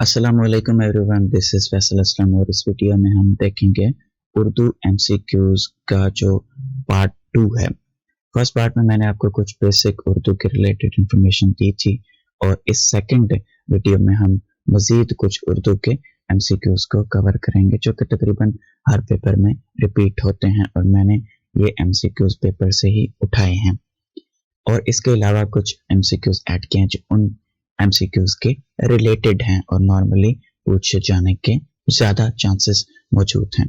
अस्सलाम वालेकुम everyone, this is Faisal Aslam और इस वीडियो में हम देखेंगे उर्दू एमसीक्यूज़ का जो पार्ट 2 है। फर्स्ट पार्ट में मैंने आपको कुछ बेसिक उर्दू के रिलेटेड इंफॉर्मेशन दी थी और इस सेकंड वीडियो में हम मज़ीद कुछ उर्दू के एमसीक्यूज़ को कवर करेंगे जो कि तकरीबन हर पेपर में रिपीट होते हैं और मैंने ये एमसीक्यूज़ पेपर से ही उठाए हैं और इसके अलावा कुछ एमसीक्यूज़ ऐड किए हैं जो उन एमसीक्यूज़ के रिलेटेड हैं और नॉर्मली पूछे जाने के ज़्यादा चांसेस मौजूद हैं।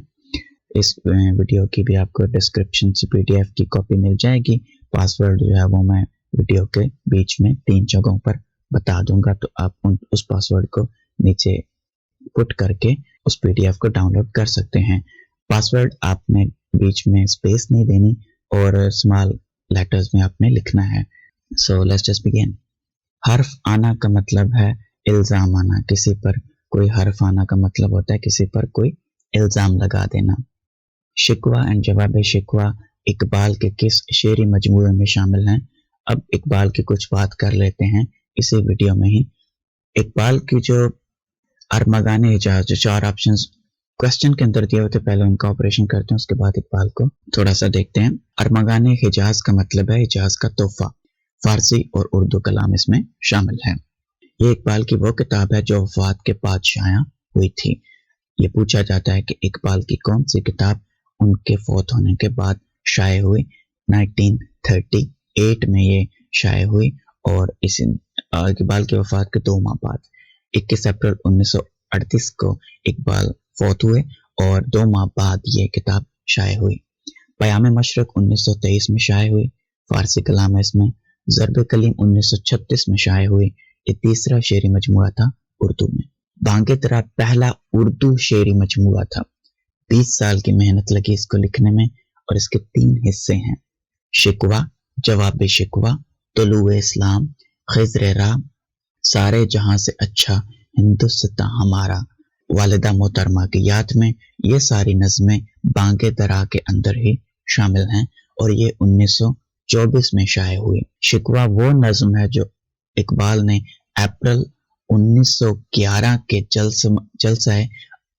इस वीडियो की भी आपको डिस्क्रिप्शन से पीडीएफ की कॉपी मिल जाएगी। पासवर्ड जो है वो मैं वीडियो के बीच में 3 जगहों पर बता दूंगा, तो आप उस पासवर्ड को नीचे पुट करके उस पीडीएफ को डाउनलोड कर सकते हैं। पासवर्ड आपने बीच में स्पेस नहीं देनी और स्मॉल लेटर्स में आपने लिखना है। So let's just begin. हर्फ आना का मतलब है इल्ज़ाम आना, किसी पर कोई हर्फ आना का मतलब होता है किसी पर कोई इल्ज़ाम लगा देना। शिकवा एंड जवाब शिकवा इकबाल के किस शेरी मजमूए में शामिल हैं? अब इकबाल की कुछ बात कर लेते हैं इसी वीडियो में ही। इकबाल की जो अरमगान हिजाज, जो 4 ऑप्शंस क्वेश्चन के अंदर दिए होते, पहले उनका ऑपरेशन करते हैं, उसके बाद इकबाल को थोड़ा सा देखते हैं। अरमगान हिजाज का मतलब है हिजाज का तोहफा। फारसी और उर्दू कलाम इसमें शामिल है। ये इकबाल की वो किताब है जो वफात के बाद शाया हुई थी। ये पूछा जाता है कि इकबाल की कौन सी किताब उनके फौत होने के बाद शाया हुई। 1938 में ये शाया हुई और इस इकबाल की वफात के 2 माह बाद 21 अप्रैल 1938 को इकबाल फौत हुए और 2 माह बाद ये किताब शाया हुई। पयाम मशरक 1923 में शाया हुई, फारसी कलाम है इसमें। ज़र्ब कलीम 1936 में शाया हुई। ये तीसरा शेरी मजमुआ था उर्दू में। बांगे दरा पहला उर्दू शेरी मजमुआ था। 20 साल की मेहनत लगी इसको लिखने में और इसके 3 हिस्से हैं। शिकवा, जवाब शिकवा, तुलुए इस्लाम, खिज़्र राम, सारे जहां से अच्छा हिंदुस्तान हमारा, वालिदा मोहतरमा की याद में। ये सारी नज़में बांगे दरा के अंदर ही शामिल हैं और ये 1924 में शाया हुई। शिकवा वो नज़्म है जो इकबाल ने अप्रैल 1911 के जलसा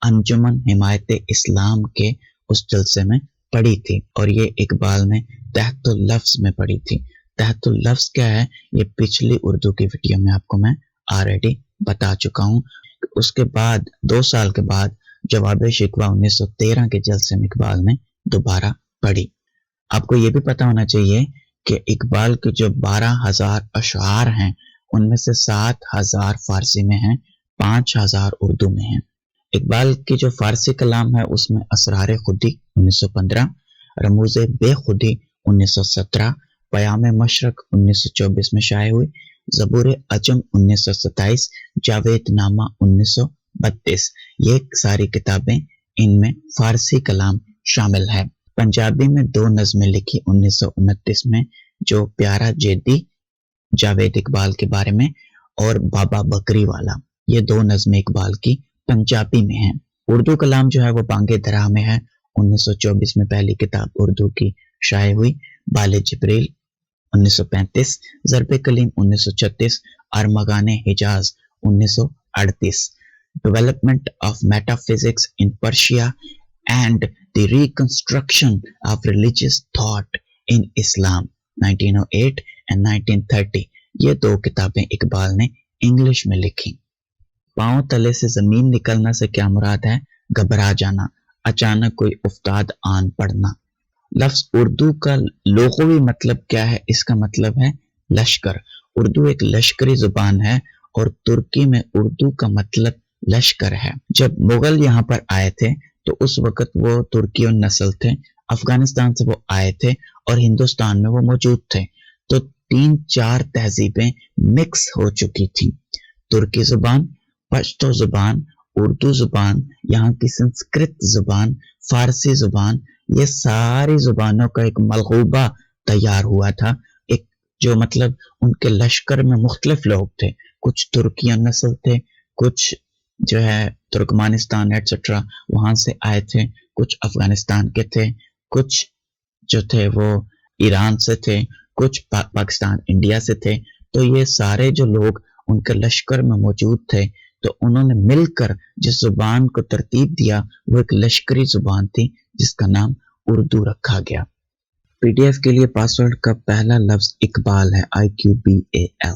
अंजुमन हिमायत इस्लाम के उस जलसे में पढ़ी थी और ये इकबाल ने तहतुल लफ्ज़ में पढ़ी थी। तहतुल लफ्ज़ क्या है ये पिछली उर्दू की वीडियो में आपको मैं ऑलरेडी बता चुका हूँ। उसके बाद 2 साल के बाद जवाब शिकवा 1913 के जलसे में इकबाल ने दोबारा पढ़ी। आपको ये भी पता होना चाहिए कि इकबाल के जो 12,000 अशआर हैं उनमें से 7,000 फारसी में हैं, 5,000 उर्दू में हैं। इकबाल की जो फारसी कलाम है उसमें असरार खुदी 1915, रमूज़े बेखुदी 1917, पयाम मशरक 1924 में शाया हुई, ज़बूर अजम 1927, जावेद नामा 1932। ये सारी किताबें, इनमें फारसी कलाम शामिल है। पंजाबी में 2 नज़में लिखी 1929 में, जो प्यारा जेदी जावेद इकबाल के बारे में और बाबा बकरी वाला, ये 2 नज़में इकबाल की पंजाबी में हैं। उर्दू कलाम जो है वो बांगे दरा में है। 1924 में पहली किताब उर्दू की शाया हुई, बाले जिब्रील 1935, ज़र्ब Kaleem 1936, अरमगान हिजाज 1938। Development of metaphysics in Persia and the reconstruction of religious thought in Islam 1908 and 1930। ये 2 किताबें इकबाल ने इंग्लिश में लिखी। पांव तले से जमीन निकलना से क्या मुराद है? घबरा जाना, अचानक कोई उफ्ताद आन पड़ना। लफ्ज़ उर्दू का लुग़वी मतलब क्या है? इसका मतलब है लश्कर। उर्दू एक लश्करी जुबान है और तुर्की में उर्दू का मतलब लश्कर है। जब मुगल यहाँ पर आए थे तो उस वक़्त वो तुर्की नस्ल थे, अफगानिस्तान से वो आए थे और हिंदुस्तान में वो मौजूद थे, तो 3-4 तहजीबें मिक्स हो चुकी थी। तुर्की जुबान, पश्तो जुबान, उर्दू जुबान, यहाँ की संस्कृत जुबान, फारसी जुबान, ये सारी जुबानों का एक मलगूबा तैयार हुआ था। एक जो मतलब उनके लश्कर में मुख्तलिफ लोग थे, कुछ तुर्कियन नस्ल थे, कुछ जो है तुर्कमानिस्तान एटसेट्रा वहां से आए थे, कुछ अफगानिस्तान के थे, कुछ जो थे वो ईरान से थे, कुछ पाकिस्तान इंडिया से थे। तो ये सारे जो लोग उनके लश्कर में मौजूद थे, تو انہوں نے مل کر جس زبان کو ترتیب دیا وہ ایک لشکری زبان تھی جس کا نام اردو رکھا گیا۔ PDF کے لیے پاسورڈ کا پہلا لفظ اقبال ہے، IQBAL۔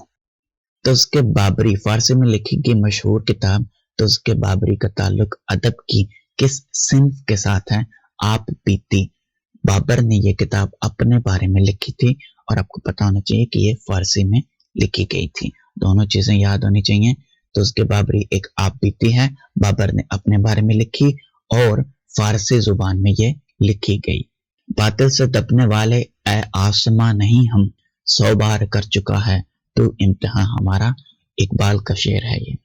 تذکرہ بابری فارسی میں لکھی گئی مشہور کتاب تذکرہ بابری کا تعلق ادب کی کس صنف کے ساتھ ہے؟ آپ بیتی۔ بابر نے یہ کتاب اپنے بارے میں لکھی تھی اور آپ کو پتا ہونا چاہیے کہ یہ فارسی میں لکھی گئی تھی۔ دونوں چیزیں یاد ہونی چاہیے۔ تذکرہ بابری ایک آپ بیتی ہے، بابر نے اپنے بارے میں لکھی اور فارسی زبان میں یہ لکھی گئی۔ باطل سے دبنے والے اے آسماں نہیں ہم، 100 بار کر چکا ہے تو امتحان ہمارا، اقبال کا شعر ہے یہ۔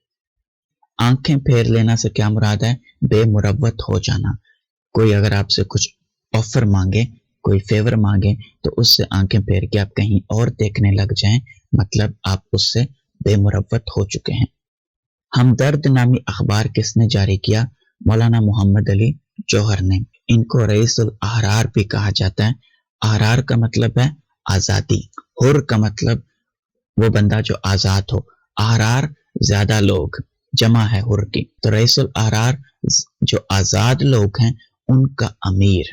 آنکھیں پھیر لینا سے کیا مراد ہے؟ بے مروت ہو جانا۔ کوئی اگر آپ سے کچھ آفر مانگے، کوئی فیور مانگے تو اس سے آنکھیں پھیر کے آپ کہیں اور دیکھنے لگ جائیں، مطلب آپ اس سے بے مروت ہو چکے ہیں۔ ہمدرد نامی اخبار کس نے جاری کیا؟ مولانا محمد علی جوہر نے۔ ان کو رئیس الاحرار بھی کہا جاتا ہے۔ احرار کا مطلب ہے آزادی، حر کا مطلب وہ بندہ جو آزاد ہو، احرار زیادہ لوگ، جمع ہے حر کی، تو رئیس الاحرار جو آزاد لوگ ہیں ان کا امیر۔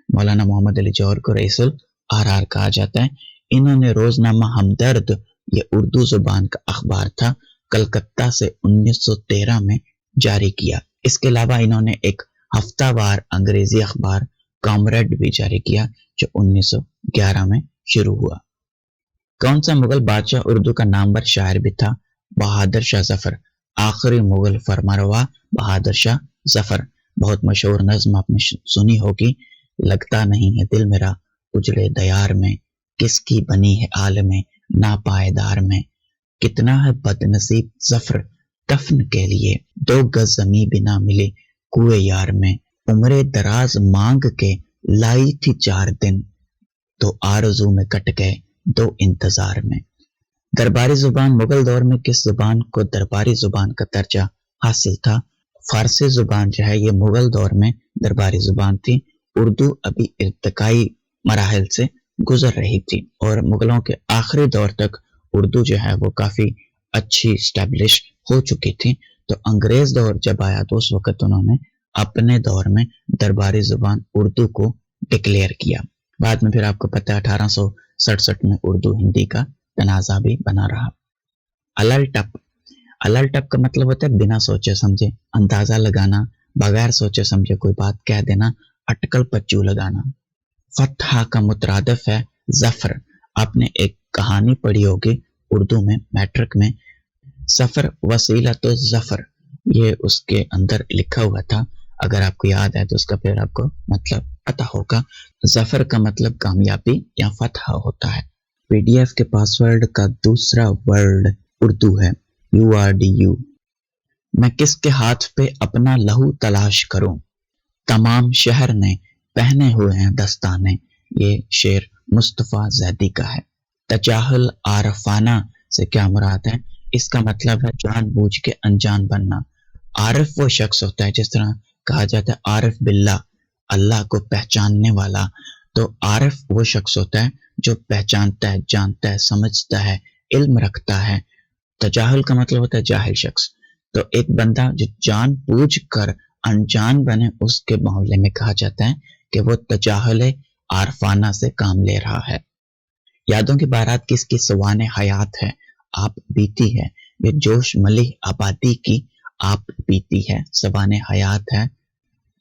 مولانا محمد علی جوہر کو رئیس الاحرار کہا جاتا ہے۔ انہوں نے روزنامہ ہمدرد، یہ اردو زبان کا اخبار تھا، کلکتہ سے 1913 میں جاری کیا۔ اس کے علاوہ انہوں نے ایک ہفتہ وار انگریزی اخبار کامریڈ بھی جاری کیا جو 1911 میں شروع ہوا۔ کون سا مغل بادشاہ اردو کا نامور شاعر بھی تھا؟ بہادر شاہ ظفر۔ آخری مغل فرمانروا بہادر شاہ ظفر۔ بہت مشہور نظم آپ نے سنی ہوگی، لگتا نہیں ہے دل میرا اجڑے دیار میں، کس کی بنی ہے عالم ناپائیدار میں، کتنا ہے بد نصیب ظفر دفن کے لیے، 2 گز زمیں بھی نہ ملی کوئے یار میں، عمر دراز مانگ کے لائی تھی 4 دن، تو آرزو میں کٹ گئے 2 انتظار میں۔ درباری زبان مغل دور میں کس زبان کو درباری زبان کا درجہ حاصل تھا؟ فارسی زبان جو ہے یہ مغل دور میں درباری زبان تھی۔ اردو ابھی ارتقائی مراحل سے گزر رہی تھی اور مغلوں کے آخری دور تک اردو جو ہے وہ کافی اچھی اسٹیبلش ہو چکی تھی۔ تو انگریز دور جب آیا تو اس وقت انہوں نے اپنے دور میں درباری زبان اردو کو ڈکلیئر کیا۔ بعد میں پھر آپ کو پتہ ہے 1867 میں اردو ہندی کا تنازع بھی بنا رہا۔ علل ٹپ۔ علل ٹپ کا مطلب ہوتا ہے بنا سوچے سمجھے، اندازہ لگانا، بغیر سوچے سمجھے کوئی بات کہہ دینا، اٹکل پچو لگانا۔ فتح کا مترادف ہے ظفر۔ آپ نے ایک کہانی پڑھی ہوگی اردو میں میٹرک میں، سفر وسیلۃ ظفر، یہ اس کے اندر لکھا ہوا تھا۔ اگر آپ کو یاد ہے تو اس کا پھر آپ کو مطلب پتہ ہوگا۔ ظفر کا مطلب کامیابی یا فتح ہوتا ہے۔ PDF کے پاسورڈ کا دوسرا ورڈ اردو ہے URDU۔ میں کس کے ہاتھ پہ اپنا لہو تلاش کروں؟ تمام شہر نے پہنے ہوئے ہیں دستانے، یہ شعر مصطفیٰ زیدی کا ہے۔ تجاہل عارفانہ سے کیا مراد ہے؟ اس کا مطلب ہے جان بوجھ کے انجان بننا۔ عارف وہ شخص ہوتا ہے، جس طرح کہا جاتا ہے عارف باللہ، اللہ کو پہچاننے والا، تو عارف وہ شخص ہوتا ہے جو پہچانتا ہے، جانتا ہے، سمجھتا ہے، علم رکھتا ہے۔ تجاہل کا مطلب ہوتا ہے جاہل شخص۔ تو ایک بندہ جو جان بوجھ کر انجان بنے، اس کے معاملے میں کہا جاتا ہے کہ وہ تجاہل عارفانہ سے کام لے رہا ہے۔ یادوں کی بارات کس کی سوان حیات ہے؟ آپ بیتی ہے۔ یہ جوش ملیح آبادی کی آپ بیتی ہے، سوان حیات ہے۔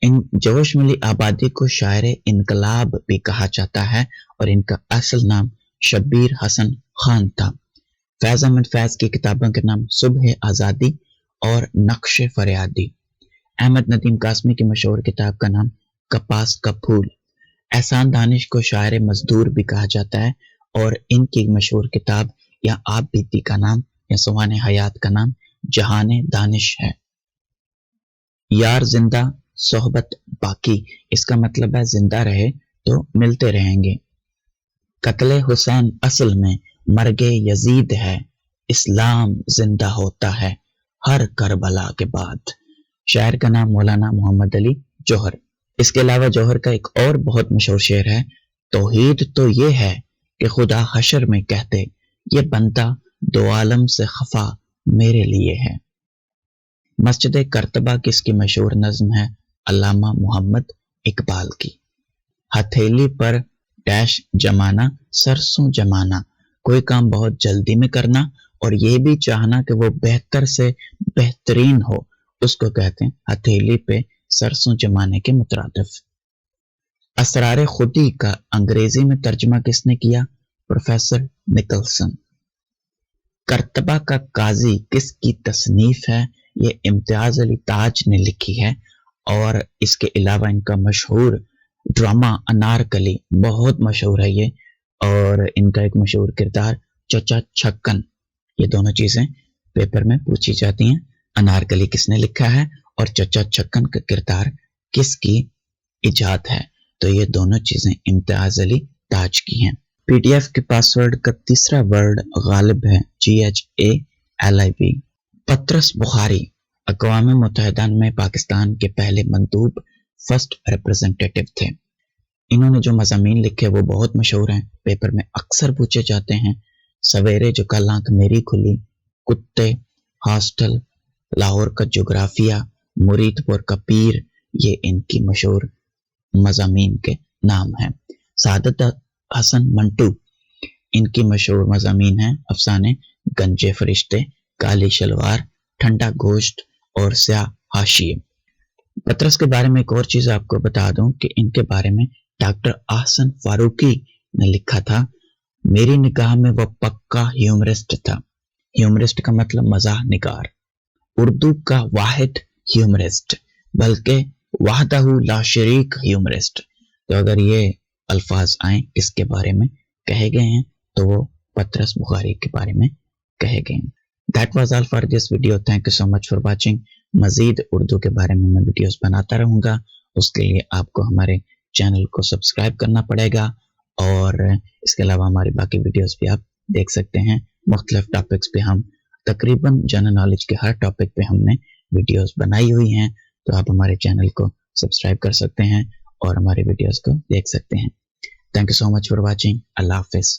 ان جوش ملیح آبادی کو شاعر انقلاب بھی کہا جاتا ہے اور ان کا اصل نام شبیر حسن خان تھا۔ فیض احمد فیض کی کتابوں کے نام صبح آزادی اور نقش فریادی۔ احمد ندیم قاسمی کی مشہور کتاب کا نام کپاس کا پھول۔ احسان دانش کو شاعر مزدور بھی کہا جاتا ہے اور ان کی مشہور کتاب یا آپ بیتی کا نام یا سوان حیات کا نام جہان دانش ہے۔ یار زندہ صحبت باقی، اس کا مطلب ہے زندہ رہے تو ملتے رہیں گے۔ قتل حسین اصل میں مرگ یزید ہے، اسلام زندہ ہوتا ہے ہر کربلا کے بعد۔ شاعر کا نام مولانا محمد علی جوہر۔ اس کے علاوہ جوہر کا ایک اور بہت مشہور شعر ہے، توحید تو یہ ہے کہ خدا حشر میں کہتے، یہ بندہ دو عالم سے خفا میرے لیے ہے۔ मस्जिद करतबा किसकी मशहूर नज़्म है? अल्लामा मोहम्मद इकबाल की। हथेली पर डैश जमाना, सरसों जमाना, कोई काम बहुत जल्दी में करना और ये भी चाहना कि वो बेहतर से बेहतरीन हो, उसको कहते हैं हथेली पे सरसों जमाने के मुतरादिफ। असरारे खुदी का अंग्रेजी में तर्जुमा किसने किया? Professor Nicholson. करतबा का काजी किसकी तसनीफ है? ये इम्तियाज अली ताज ने लिखी है। और इसके अलावा इनका मशहूर ड्रामा अनारकली बहुत मशहूर है ये, और इनका एक मशहूर किरदार चचा छक्कन, ये दोनों चीजें पेपर में पूछी जाती हैं। अनारकली किसने लिखा है और चचा छक्कन का किरदार किसकी इजाद है? तो ये दोनों चीजें इम्तियाज अली ताज की हैं। पीडीएफ के पासवर्ड का तीसरा वर्ड गालिब है, GHALIB। पतरस बुखारी अक़वाम मुत्तहिदा में पाकिस्तान के पहले मंदूब, फर्स्ट रिप्रेजेंटेटिव थे। इन्होंने जो मज़ामीन लिखे वो बहुत मशहूर हैं, पेपर में अक्सर पूछे जाते हैं। सवेरे जो कल आंख मेरी खुली, कुत्ते, हॉस्टल, लाहौर का जोग्राफिया, मुरीदपुर का पीर, ये इनकी मशहूर मज़ामीन के नाम हैं। सादत हसन मंटू, इनकी मशहूर मज़ामीन हैं अफसाने गंजे फरिश्ते, काली शलवार, ठंडा गोश्त और स्याह हाशिए। पतरस के बारे में एक और चीज़ आपको बता दूं कि इनके बारे में डॉक्टर आहसन फारूकी ने लिखा था, मेरी निगाह में वो पक्का ह्यूमरिस्ट था। ह्यूमरिस्ट का मतलब मजाह निगार, उर्दू का वाहिद ह्यूमरिस्ट, बल्कि वाहदहू ला शरीक ह्यूमरिस्ट। तो अगर ये अल्फाज आए किसके बारे में कहे गए हैं तो वो पतरस बुखारी के बारे में कहे गए हैं। That was all for this video. Thank you so much for watching. मजीद उर्दू के बारे में मैं वीडियोस बनाता रहूँगा, उसके लिए आपको हमारे चैनल को सब्सक्राइब करना पड़ेगा और इसके अलावा हमारी बाकी वीडियोस भी आप देख सकते हैं। मुख्तलिफ टॉपिक्स पे हम तकरीबन जनरल नॉलेज के हर टॉपिक पे हमने वीडियोस बनाई हुई हैं, तो आप हमारे चैनल को सब्सक्राइब कर सकते हैं और हमारे वीडियोस को देख सकते हैं। Thank you so much for watching. अल्लाह हाफिज़।